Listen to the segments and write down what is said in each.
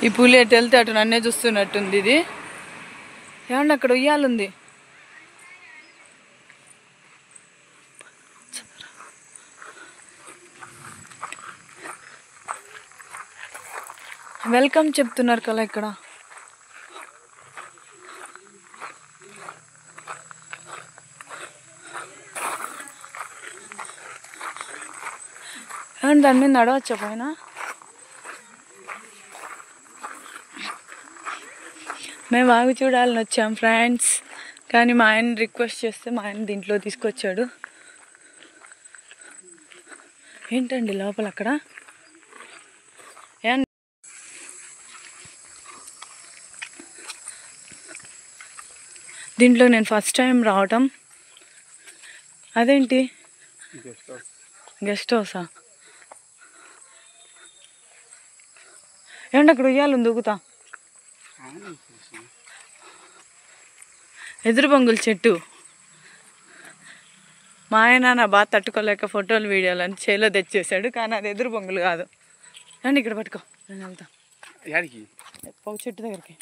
ఈ పులి ఎటు వెళ్తే అటు నన్నే చూస్తున్నట్టుంది. ఇది ఏమన్నా అక్కడ ఉయ్యాలుంది. వెల్కమ్ చెప్తున్నారు కదా ఇక్కడ. దాని మీద నడవచ్చా పైన? మేము ఆగి చూడాలని వచ్చాం ఫ్రెండ్స్, కానీ మా ఆయన రిక్వెస్ట్ చేస్తే మా ఆయన దీంట్లో తీసుకొచ్చాడు. ఏంటండి లోపల అక్కడ? దీంట్లో నేను ఫస్ట్ టైం రావటం. అదేంటి గెస్ట్ హౌసా? ఏమంటే అక్కడ ఉయ్యాలు దూకుతా. ఎదురు బొంగుల చెట్టు. మా ఆయన నా బాగా తట్టుకోలేక ఫోటోలు వీడియోలు అని చేలో తెచ్చేసాడు, కానీ అది ఎదురు బొంగులు కాదు. ఏమండి ఇక్కడ పట్టుకో, నేను వెళ్తా పొగ చెట్టు దగ్గరికి.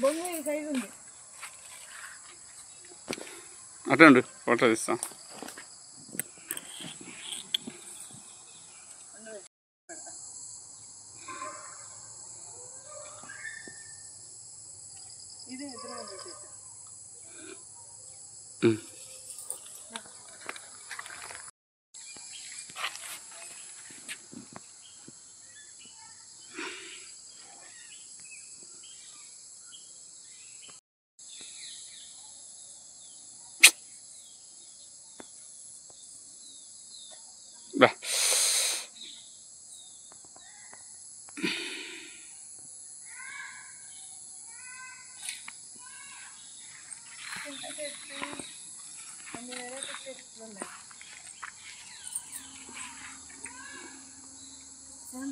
బొంగు ఈ సైజు ఉంది. అటండి ఫోటో తీస్తా. ఇదే ఎదురు బొంగుల చెట్టు.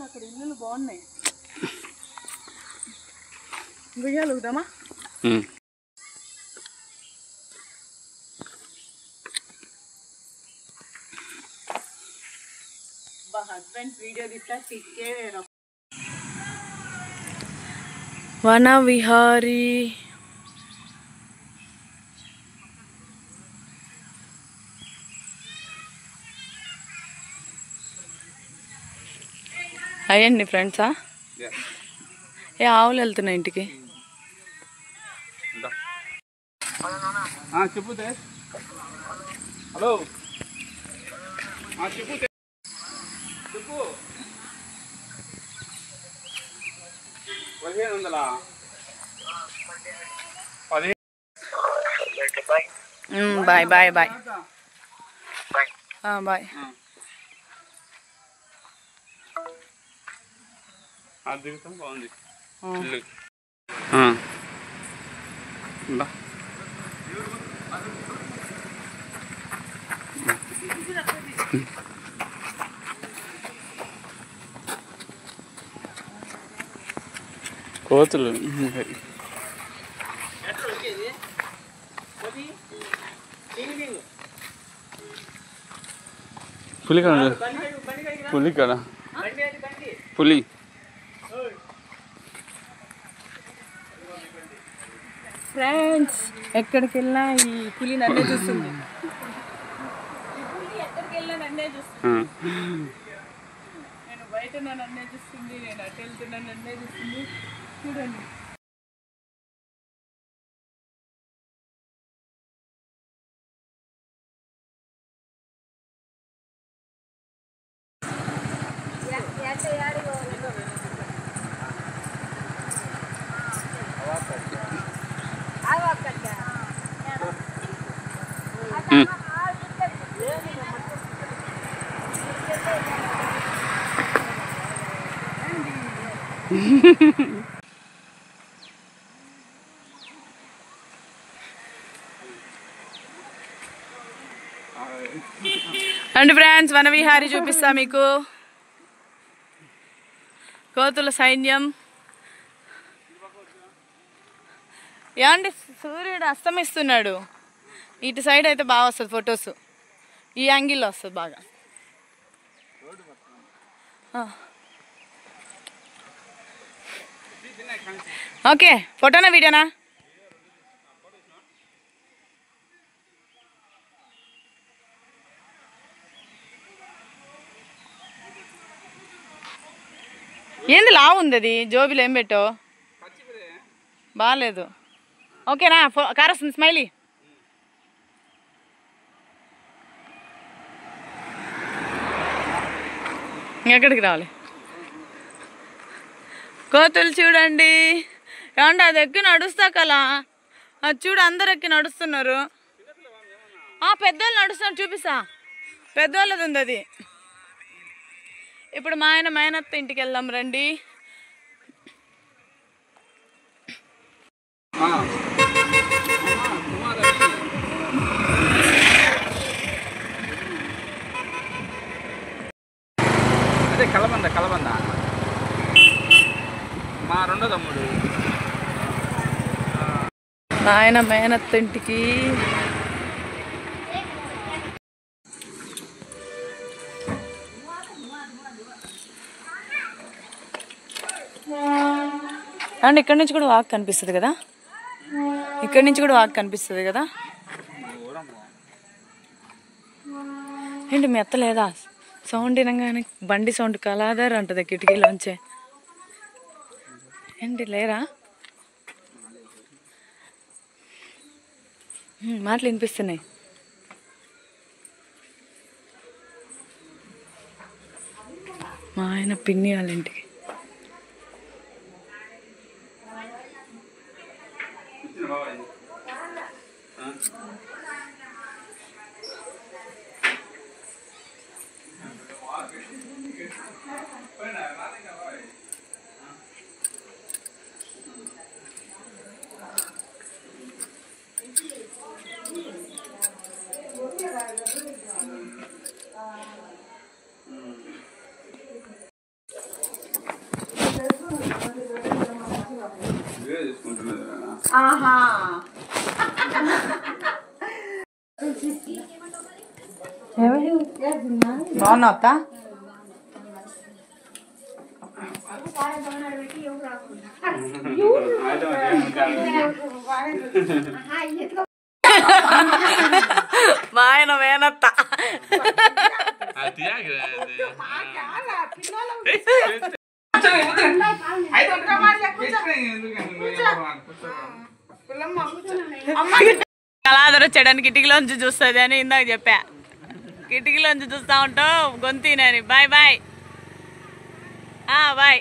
అక్కడ ఇల్లులు బాగున్నాయి. గుయ్యాలు ఊగుదామా? హస్బెండ్స్ వీడియో తీస్తా చిక్కే వేరు. వన విహారీ అయ్యండి ఫ్రెండ్సా? ఏ ఆవులు వెళ్తున్నాయి ఇంటికి. చెప్పు. హలో చెప్పు. చెప్పు. 1500. Bye bye bye bye. దిగుతాం, బాగుంది. కోతులు పులి కాడ, పులి కాడ, పులి. ఫ్రెండ్స్ ఎక్కడికి వెళ్ళినా ఈ పులి నన్నే చూస్తుంది. ఈ పులి ఎక్కడికి వెళ్ళినా నన్నే చూస్తుంది. నేను బయట నన్నే చూస్తుంది, నేను అటు వెళ్తున్నా నన్నే చూస్తుంది. చూడండి. అండి ఫ్రెండ్స్, వనవిహారీ చూపిస్తా మీకు. కోతుల సైన్యం. ఏమండి సూర్యుడు అస్తమిస్తున్నాడు. ఇటు సైడ్ అయితే బాగా వస్తుంది ఫొటోస్. ఈ యాంగిల్లో వస్తుంది బాగా. ఓకే ఫోటోనా వీడియోనా? ఏంది లావు ఉంది అది జోబిలో ఏం పెట్టావు? బాగాలేదు. ఓకేనా? కార్ వస్తుంది స్మైలీ. ఎక్కడికి రావాలి? కోతులు చూడండి. ఏమంటే అది ఎక్కి నడుస్తా కలా, అది చూడు అందరు ఎక్కి నడుస్తున్నారు. పెద్దోళ్ళు నడుస్తున్నారు, చూపిస్తా. పెద్దోళ్ళది ఉంది అది. ఇప్పుడు మా ఆయన మేనత్త ఇంటికి వెళ్దాం రండి. అదే కలబంద కలబంద మా రెండో తమ్ముడు. మా ఆయన మేనత్త ఇంటికి. అండ్ ఇక్కడి నుంచి కూడా వాక్ కనిపిస్తుంది కదా, ఇక్కడి నుంచి కూడా వాక్ కనిపిస్తుంది కదా. ఏంటి మీ అత్త లేదా? సౌండ్ వినగానే బండి సౌండ్ కలాదారు అంటది కిటికీలోంచే. ఏంటి లేరా? మాటలు వినిపిస్తున్నాయి. మా ఆయన పిన్ని వాళ్ళ ఇంటికి. ఆహా బాగున్నావు అత్త? మా ఆయన మేనత్త. కళాధర వచ్చాడని కిటికీలోంచి చూస్తుంది అని ఇందాక చెప్పా. కిటికీలోంచి చూస్తా ఉంటావు గొంతినని. Bye bye bye.